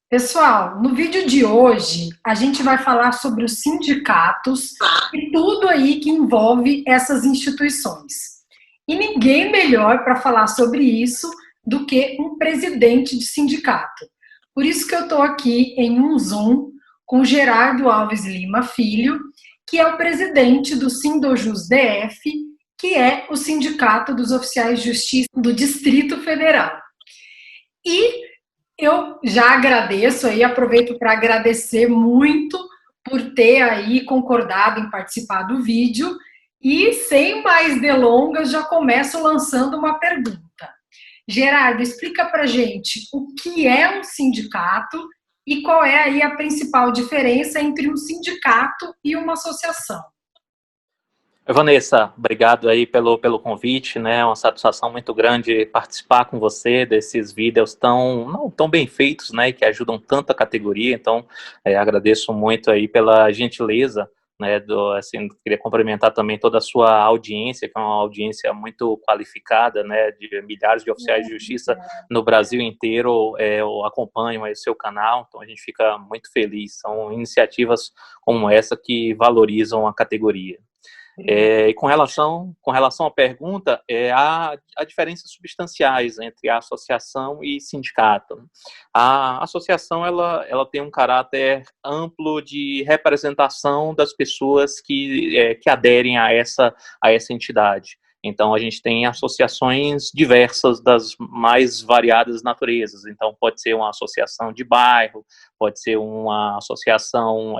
Pessoal, no vídeo de hoje a gente vai falar sobre os sindicatos e tudo aí que envolve essas instituições. E ninguém melhor para falar sobre isso do que um presidente de sindicato. Por isso que eu estou aqui em um Zoom com Gerardo Alves Lima Filho, que é o presidente do Sindojus DF, que é o Sindicato dos Oficiais de Justiça do Distrito Federal. E eu já agradeço aí, aproveito para agradecer muito por ter aí concordado em participar do vídeo e sem mais delongas já começo lançando uma pergunta. Gerardo, explica para gente o que é um sindicato e qual é aí a principal diferença entre um sindicato e uma associação. Vanessa, obrigado aí pelo convite, né? É uma satisfação muito grande participar com você desses vídeos tão bem feitos, né? Que ajudam tanto a categoria. Então, agradeço muito aí pela gentileza, né? Assim, queria cumprimentar também toda a sua audiência, que é uma audiência muito qualificada, né? De milhares de oficiais de justiça no Brasil inteiro, acompanham aí o seu canal. Então, a gente fica muito feliz. São iniciativas como essa que valorizam a categoria. E com relação à pergunta, há diferenças substanciais entre a associação e sindicato. A associação ela tem um caráter amplo de representação das pessoas que aderem a essa entidade. Então, a gente tem associações diversas das mais variadas naturezas. Então, pode ser uma associação de bairro, pode ser uma associação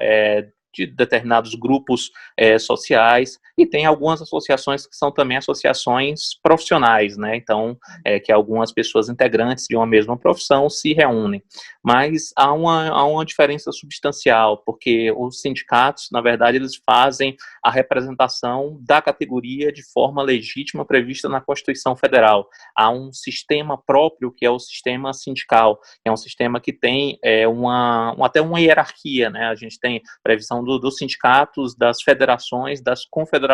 de determinados grupos sociais, e tem algumas associações que são também associações profissionais, né? Então, que algumas pessoas integrantes de uma mesma profissão se reúnem. Mas há uma diferença substancial, porque os sindicatos, na verdade, eles fazem a representação da categoria de forma legítima prevista na Constituição Federal. Há um sistema próprio, que é o sistema sindical, que é um sistema que tem até uma hierarquia, né? A gente tem previsão dos sindicatos, das federações, das confederações,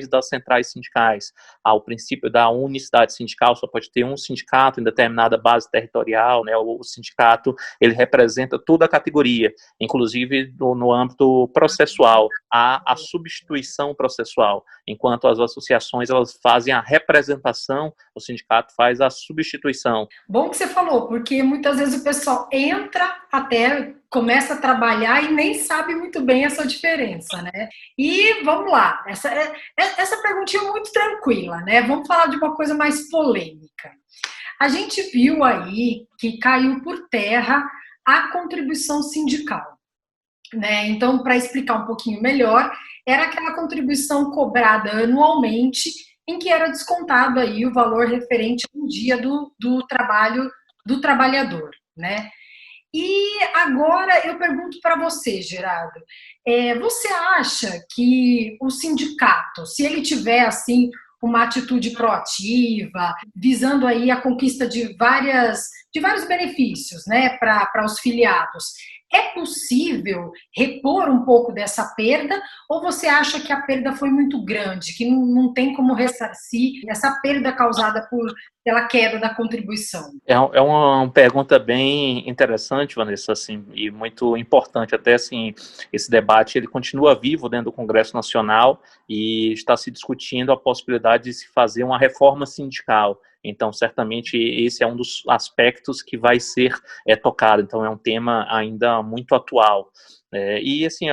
das centrais sindicais. Há o princípio da unicidade sindical, só pode ter um sindicato em determinada base territorial, né? O sindicato, ele representa toda a categoria, inclusive no âmbito processual. Há a substituição processual, enquanto as associações, elas fazem a representação, o sindicato faz a substituição. Bom que você falou, porque muitas vezes o pessoal entra até, começa a trabalhar e nem sabe muito bem essa diferença, né? E vamos lá, essa perguntinha é muito tranquila, né? Vamos falar de uma coisa mais polêmica. A gente viu aí que caiu por terra a contribuição sindical, né? Então, para explicar um pouquinho melhor, era aquela contribuição cobrada anualmente em que era descontado aí o valor referente ao dia do trabalho do trabalhador, né? E agora eu pergunto para você, Gerardo, você acha que o sindicato, se ele tiver assim uma atitude proativa, visando aí a conquista de vários benefícios, né, para os filiados, é possível repor um pouco dessa perda, ou você acha que a perda foi muito grande, que não tem como ressarcir essa perda causada pela queda da contribuição? É uma pergunta bem interessante, Vanessa, assim, e muito importante. Até assim, esse debate ele continua vivo dentro do Congresso Nacional e está se discutindo a possibilidade de se fazer uma reforma sindical. Então, certamente, esse é um dos aspectos que vai ser tocado. Então, é um tema ainda muito atual. E, assim,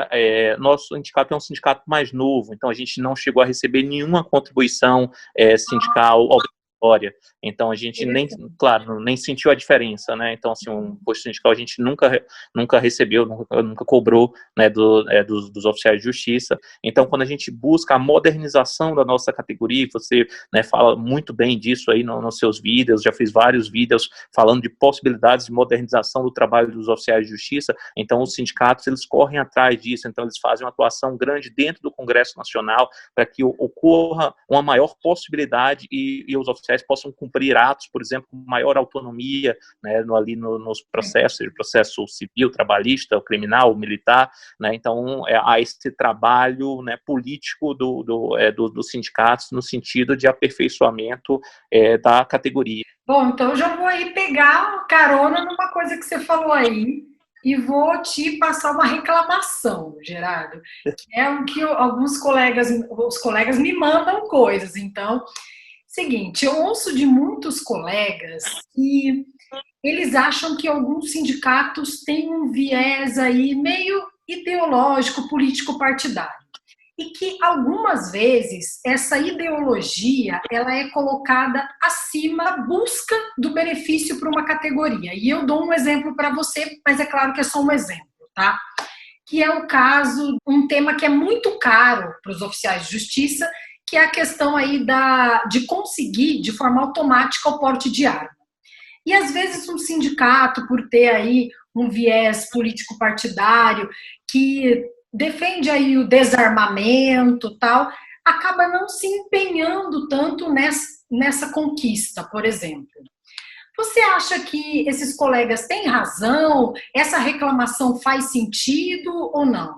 nosso sindicato é um sindicato mais novo, então a gente não chegou a receber nenhuma contribuição sindical obrigatória. Então, a gente nem, claro, nem sentiu a diferença, né? Então, assim, um posto sindical a gente nunca recebeu, nunca cobrou, né, dos oficiais de justiça. Então, quando a gente busca a modernização da nossa categoria, você, né, fala muito bem disso aí nos seus vídeos, já fiz vários vídeos falando de possibilidades de modernização do trabalho dos oficiais de justiça. Então, os sindicatos, eles correm atrás disso, então eles fazem uma atuação grande dentro do Congresso Nacional para que ocorra uma maior possibilidade e os oficiais possam cumprir atos, por exemplo, com maior autonomia, né, ali nos processos, seja processo civil, trabalhista, o criminal, o militar, né? Então, há esse trabalho, né, político dos sindicatos no sentido de aperfeiçoamento da categoria. Bom, então eu já vou aí pegar carona numa coisa que você falou aí, e vou te passar uma reclamação, Gerardo, que é o que alguns colegas, os colegas me mandam coisas. Então, seguinte, eu ouço de muitos colegas que eles acham que alguns sindicatos têm um viés aí meio ideológico, político partidário. E que algumas vezes essa ideologia ela é colocada acima da busca do benefício para uma categoria. E eu dou um exemplo para você, mas é claro que é só um exemplo, tá? Que é o caso, um tema que é muito caro para os oficiais de justiça, que é a questão aí de conseguir de forma automática o porte de arma. E às vezes um sindicato, por ter aí um viés político-partidário, que defende aí o desarmamento tal, acaba não se empenhando tanto nessa conquista, por exemplo. Você acha que esses colegas têm razão? Essa reclamação faz sentido ou não?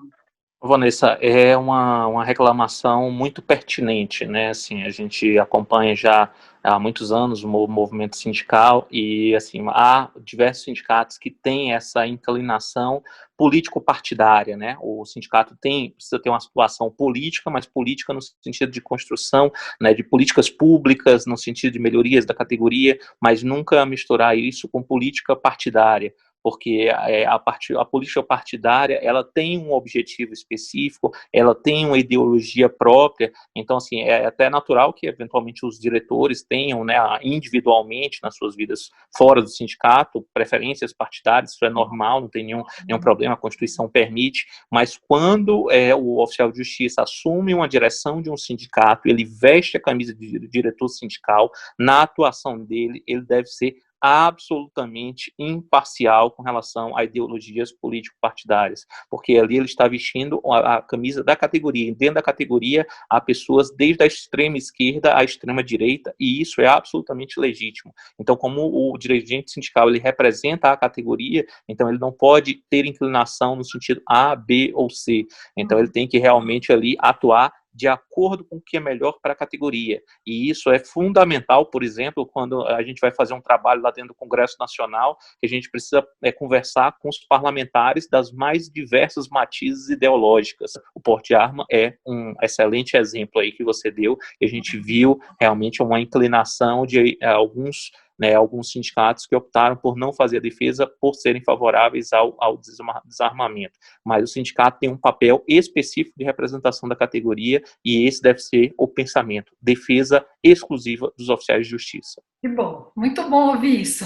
Vanessa, é uma reclamação muito pertinente, né? Assim, a gente acompanha já há muitos anos o movimento sindical e, assim, há diversos sindicatos que têm essa inclinação político-partidária, né? O sindicato precisa ter uma situação política, mas política no sentido de construção, né, de políticas públicas, no sentido de melhorias da categoria, mas nunca misturar isso com política partidária, porque a política partidária ela tem um objetivo específico, ela tem uma ideologia própria, então assim, é até natural que eventualmente os diretores tenham, né, individualmente nas suas vidas fora do sindicato, preferências partidárias, isso é normal, não tem nenhum problema, a Constituição permite, mas quando o oficial de justiça assume uma direção de um sindicato, ele veste a camisa de diretor sindical, na atuação dele, ele deve ser absolutamente imparcial com relação a ideologias político-partidárias, porque ali ele está vestindo a camisa da categoria, e dentro da categoria há pessoas desde a extrema esquerda à extrema direita, e isso é absolutamente legítimo. Então, como o dirigente sindical ele representa a categoria, então ele não pode ter inclinação no sentido A, B ou C, então ele tem que realmente ali atuar de acordo com o que é melhor para a categoria. E isso é fundamental, por exemplo, quando a gente vai fazer um trabalho lá dentro do Congresso Nacional, que a gente precisa conversar com os parlamentares das mais diversas matizes ideológicas. O porte de arma é um excelente exemplo aí que você deu, e a gente viu realmente uma inclinação de alguns sindicatos que optaram por não fazer a defesa por serem favoráveis ao desarmamento. Mas o sindicato tem um papel específico de representação da categoria e esse deve ser o pensamento: defesa exclusiva dos oficiais de justiça. Que bom, muito bom ouvir isso.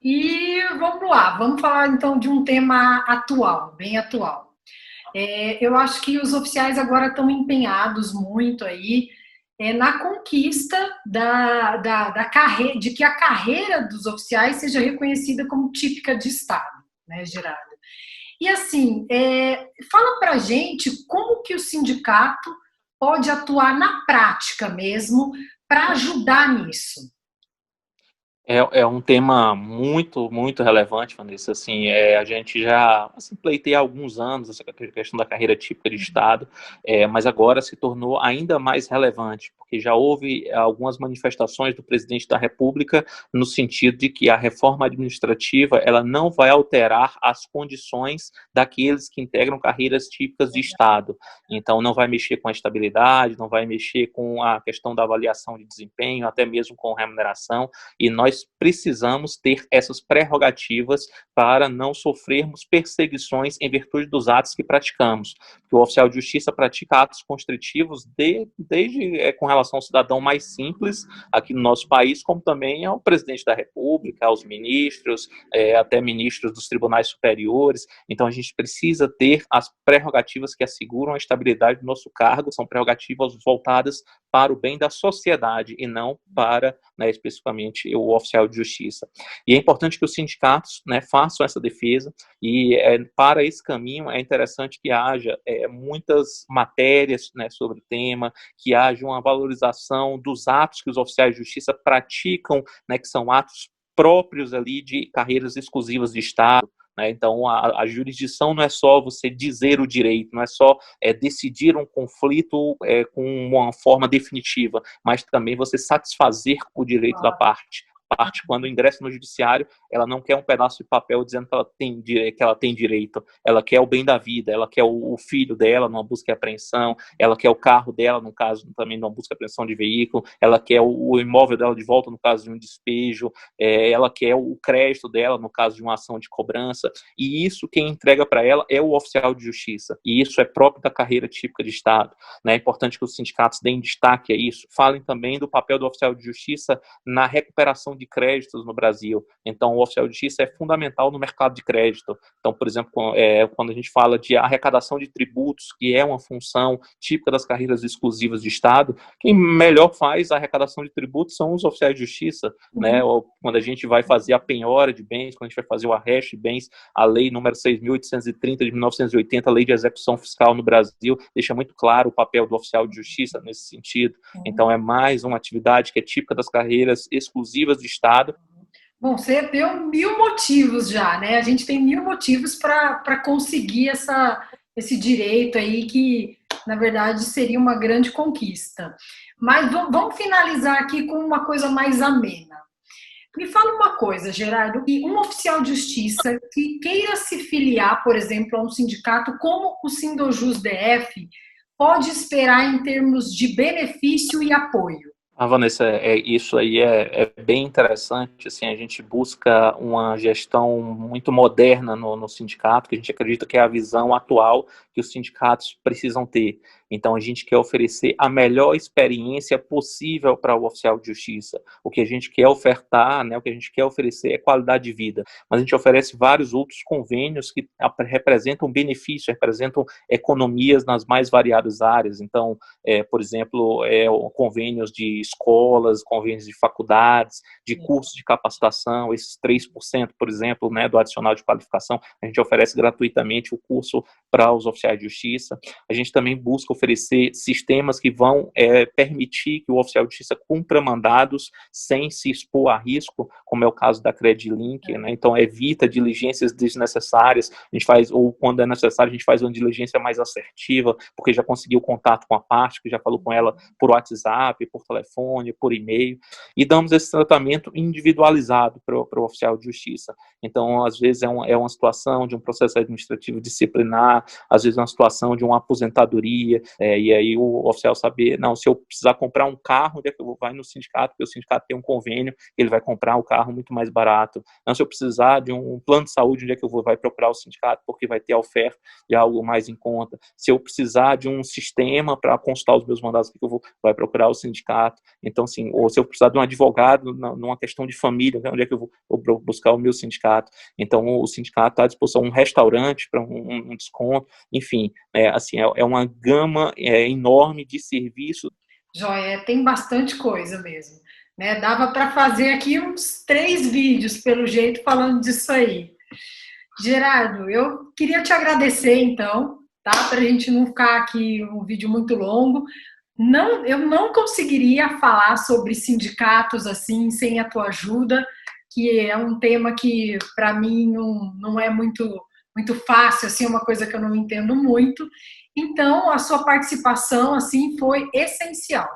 E vamos lá, vamos falar então de um tema atual, bem atual. Eu acho que os oficiais agora estão empenhados muito aí na conquista da carreira, de que a carreira dos oficiais seja reconhecida como típica de Estado, né, Gerardo? E assim, fala pra gente como que o sindicato pode atuar na prática mesmo para ajudar nisso. É um tema muito, muito relevante, Vanessa. Assim, a gente já pleiteia há alguns anos essa questão da carreira típica de Estado, mas agora se tornou ainda mais relevante, porque já houve algumas manifestações do presidente da República no sentido de que a reforma administrativa ela não vai alterar as condições daqueles que integram carreiras típicas de Estado. Então, não vai mexer com a estabilidade, não vai mexer com a questão da avaliação de desempenho, até mesmo com remuneração, e nós precisamos ter essas prerrogativas para não sofrermos perseguições em virtude dos atos que praticamos. Porque o oficial de justiça pratica atos constritivos desde com relação ao cidadão mais simples aqui no nosso país, como também ao presidente da República, aos ministros, até ministros dos tribunais superiores. Então a gente precisa ter as prerrogativas que asseguram a estabilidade do nosso cargo, são prerrogativas voltadas para o bem da sociedade e não para, especificamente, o oficial de justiça. E é importante que os sindicatos, façam essa defesa e para esse caminho é interessante que haja muitas matérias, sobre o tema, que haja uma valorização dos atos que os oficiais de justiça praticam, que são atos próprios ali de carreiras exclusivas de Estado. Então, a jurisdição não é só você dizer o direito, não é só decidir um conflito com uma forma definitiva, mas também você satisfazer o direito da parte. parte, quando ingressa no judiciário, ela não quer um pedaço de papel dizendo que ela tem direito, ela quer o bem da vida, ela quer o filho dela numa busca e apreensão, ela quer o carro dela, no caso, também numa busca e apreensão de veículo, ela quer o imóvel dela de volta, no caso de um despejo, ela quer o crédito dela, no caso de uma ação de cobrança, e isso quem entrega para ela é o oficial de justiça, e isso é próprio da carreira típica de Estado, né? É importante que os sindicatos deem destaque a isso, falem também do papel do oficial de justiça na recuperação de créditos no Brasil. Então, o oficial de justiça é fundamental no mercado de crédito. Então, por exemplo, quando a gente fala de arrecadação de tributos, que é uma função típica das carreiras exclusivas de Estado, quem melhor faz a arrecadação de tributos são os oficiais de justiça, né? Ou quando a gente vai fazer a penhora de bens, quando a gente vai fazer o arresto de bens, a lei número 6.830 de 1980, a lei de execução fiscal no Brasil, deixa muito claro o papel do oficial de justiça nesse sentido. Então, é mais uma atividade que é típica das carreiras exclusivas de Estado. Bom, você deu 1000 motivos já, né? A gente tem 1000 motivos para conseguir esse direito aí que, na verdade, seria uma grande conquista. Mas vamos finalizar aqui com uma coisa mais amena. Me fala uma coisa, Gerardo, e um oficial de justiça que queira se filiar, por exemplo, a um sindicato como o Sindojus DF, pode esperar em termos de benefício e apoio? Vanessa, isso aí é bem interessante, assim, a gente busca uma gestão muito moderna no sindicato, que a gente acredita que é a visão atual que os sindicatos precisam ter. Então, a gente quer oferecer a melhor experiência possível para o oficial de justiça. O que a gente quer ofertar, né, o que a gente quer oferecer é qualidade de vida. Mas a gente oferece vários outros convênios que representam benefícios, representam economias nas mais variadas áreas. Então, por exemplo, convênios de escolas, convênios de faculdades, de cursos de capacitação, esses 3%, por exemplo, né, do adicional de qualificação, a gente oferece gratuitamente o curso para os oficiais de justiça. A gente também busca oferecer sistemas que vão permitir que o oficial de justiça cumpra mandados sem se expor a risco, como é o caso da Credilink, né? Então evita diligências desnecessárias, a gente faz, ou quando é necessário, a gente faz uma diligência mais assertiva, porque já conseguiu contato com a parte, que já falou com ela por WhatsApp, por telefone, por e-mail, e damos esse tratamento individualizado para o oficial de justiça. Então, às vezes é uma situação de um processo administrativo disciplinar, às vezes é uma situação de uma aposentadoria, e aí o oficial saber, não, se eu precisar comprar um carro, onde é que eu vou? Vai no sindicato, porque o sindicato tem um convênio, ele vai comprar o carro muito mais barato. Não, se eu precisar de um plano de saúde, onde é que eu vou? Vai procurar o sindicato, porque vai ter a oferta de algo mais em conta. Se eu precisar de um sistema para consultar os meus mandados, que eu vou? Vai procurar o sindicato. Então, assim, ou se eu precisar de um advogado numa questão de família, onde é que eu vou buscar o meu sindicato? Então, o sindicato está à disposição, um restaurante para um desconto, enfim, assim, é uma gama enorme de serviços. Joia, tem bastante coisa mesmo, né? Dava para fazer aqui uns 3 vídeos, pelo jeito, falando disso aí. Gerardo, eu queria te agradecer, então, tá? Para a gente não ficar aqui um vídeo muito longo. Não, eu não conseguiria falar sobre sindicatos assim sem a tua ajuda, que é um tema que para mim não é muito fácil, assim, é uma coisa que eu não entendo muito. Então, a sua participação assim foi essencial,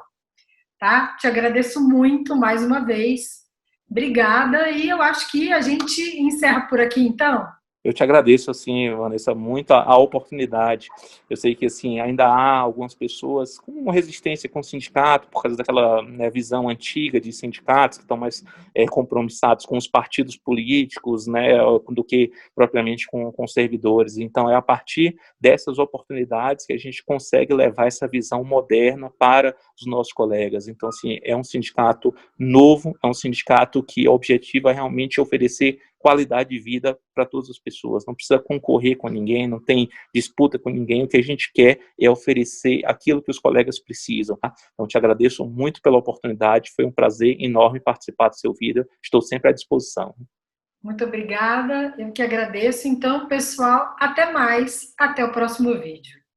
tá? Te agradeço muito mais uma vez. Obrigada, e eu acho que a gente encerra por aqui, então. Eu te agradeço, assim, Vanessa, muito a oportunidade. Eu sei que, assim, ainda há algumas pessoas com resistência com o sindicato, por causa daquela, né, visão antiga de sindicatos que estão mais compromissados com os partidos políticos, né, do que propriamente com servidores. Então, é a partir dessas oportunidades que a gente consegue levar essa visão moderna para os nossos colegas. Então, assim, é um sindicato novo, é um sindicato que objetiva realmente oferecer qualidade de vida para todas as pessoas, não precisa concorrer com ninguém, não tem disputa com ninguém, o que a gente quer é oferecer aquilo que os colegas precisam, tá? Então, te agradeço muito pela oportunidade, foi um prazer enorme participar do seu vídeo, estou sempre à disposição. Muito obrigada, eu que agradeço. Então, pessoal, até mais, até o próximo vídeo.